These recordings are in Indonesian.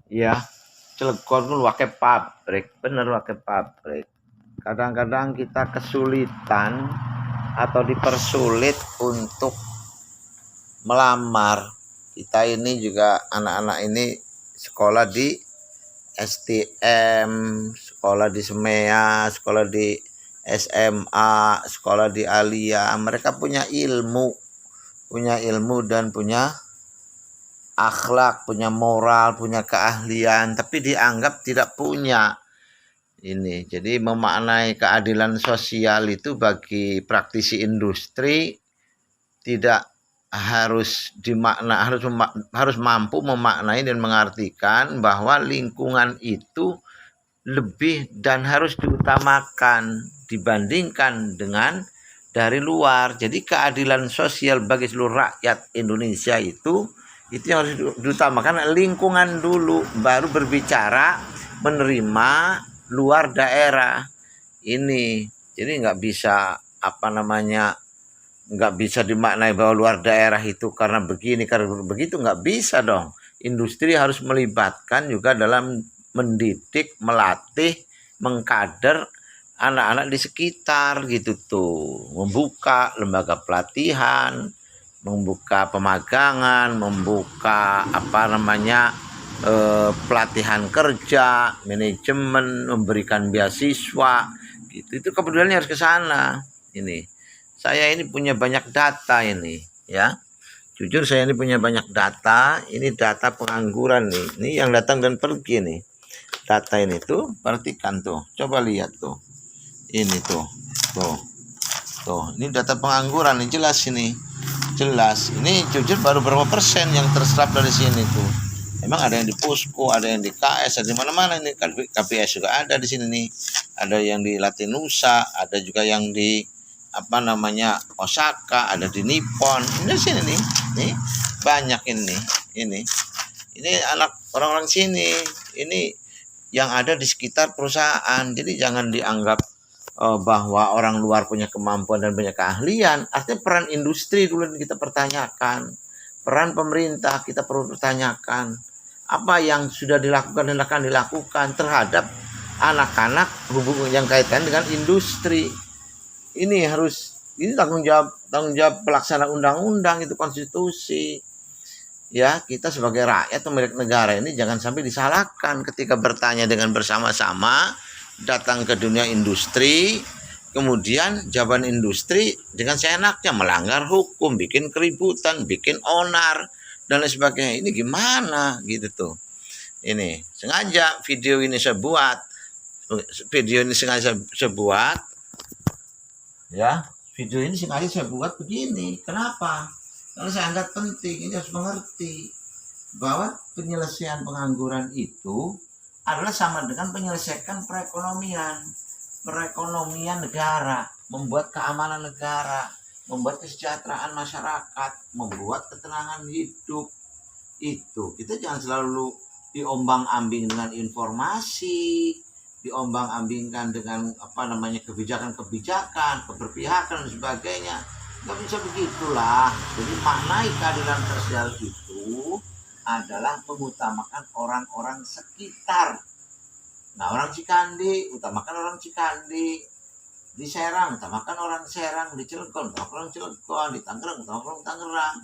Ya, Cilegon itu pakai pabrik, bener pakai pabrik. Kadang-kadang kita kesulitan atau dipersulit untuk melamar. Kita ini juga anak-anak ini sekolah di STM, sekolah di Semea, sekolah di SMA, sekolah di Alia. Mereka punya ilmu dan punya akhlak, punya moral, punya keahlian, tapi dianggap tidak punya ini. Jadi memaknai keadilan sosial itu bagi praktisi industri tidak harus mampu memaknai dan mengartikan bahwa lingkungan itu lebih dan harus diutamakan dibandingkan dengan dari luar. Jadi keadilan sosial bagi seluruh rakyat Indonesia itu yang harus diutamakan lingkungan dulu, baru berbicara menerima luar daerah ini. Jadi nggak bisa dimaknai bahwa luar daerah itu karena begini karena begitu, nggak bisa dong. Industri harus melibatkan juga dalam mendidik, melatih, mengkader anak-anak di sekitar gitu tuh, membuka lembaga pelatihan, membuka pemagangan, membuka pelatihan kerja, manajemen, memberikan beasiswa gitu. Itu kepeduliannya harus ke sana. Ini saya ini punya banyak data ini, ya. Jujur saya ini punya banyak data. Ini data pengangguran nih. Ini yang datang dan pergi nih. Data ini tuh, perhatikan tuh. Coba lihat tuh. Ini tuh. Tuh. Tuh, ini data pengangguran nih, jelas ini. Jelas. Ini jujur baru berapa persen yang terserap dari sini tuh. Emang ada yang di Pusko, ada yang di KS, ada di mana-mana ini. KPS juga ada di sini nih. Ada yang di Latinusa, ada juga yang di Osaka, ada di Nippon. Ini di sini nih banyak ini anak orang-orang sini, ini yang ada di sekitar perusahaan. Jadi jangan dianggap bahwa orang luar punya kemampuan dan punya keahlian. Artinya peran industri dulu kita pertanyakan, peran pemerintah kita perlu pertanyakan, apa yang sudah dilakukan dan akan dilakukan terhadap anak-anak hubungan yang kaitan dengan industri. Ini tanggung jawab pelaksana undang-undang, itu konstitusi. Ya, kita sebagai rakyat pemilik negara ini jangan sampai disalahkan ketika bertanya dengan bersama-sama, datang ke dunia industri, kemudian jawaban industri dengan seenaknya melanggar hukum, bikin keributan, bikin onar dan lain sebagainya. Ini gimana gitu tuh. Ini sengaja video ini saya buat ya. Video ini sengaja saya buat begini. Kenapa? Karena saya anggap penting, ini harus mengerti bahwa penyelesaian pengangguran itu adalah sama dengan penyelesaian perekonomian negara, membuat keamanan negara, membuat kesejahteraan masyarakat, membuat ketenangan hidup. Itu kita jangan selalu diombang-ambing dengan informasi, diombang-ambingkan dengan kebijakan-kebijakan, keberpihakan dan sebagainya. Nggak bisa begitulah. Jadi maknai keadilan sosial itu adalah mengutamakan orang-orang sekitar. Nah, orang Cikandi utamakan orang Cikandi, di Serang utamakan orang Serang, di Cilegon utamakan orang Cilegon, di Tangerang utamakan orang Tangerang.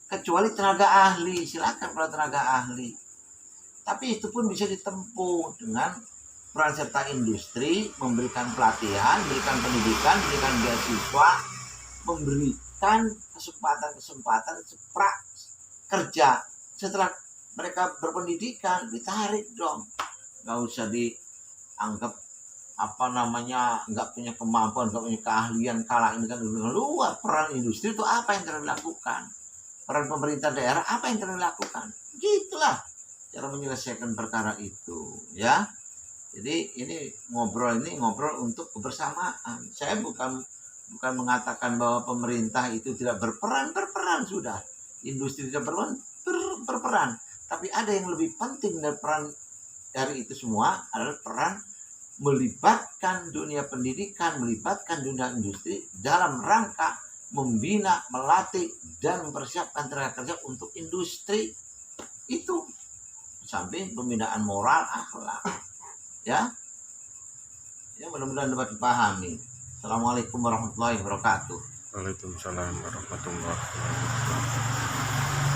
Kecuali tenaga ahli, silakan para tenaga ahli. Tapi itu pun bisa ditempuh dengan peran serta industri, memberikan pelatihan, memberikan pendidikan, memberikan beasiswa, memberikan kesempatan kerja. Setelah mereka berpendidikan, ditarik dong. Nggak usah dianggap nggak punya kemampuan, nggak punya keahlian, kalah ini kan luar. Peran industri itu apa yang telah dilakukan? Peran pemerintah daerah apa yang telah dilakukan? Gitulah cara menyelesaikan perkara itu, ya. Jadi ini ngobrol untuk kebersamaan. Saya bukan mengatakan bahwa pemerintah itu tidak berperan sudah. Industri tidak berperan. Tapi ada yang lebih penting dari peran dari itu semua adalah peran melibatkan dunia pendidikan, melibatkan dunia industri dalam rangka membina, melatih, dan mempersiapkan tenaga kerja untuk industri. Itu samping pembinaan moral akhlak. Ya, mudah-mudahan dapat dipahami. Assalamualaikum warahmatullahi wabarakatuh. Waalaikumsalam warahmatullahi wabarakatuh.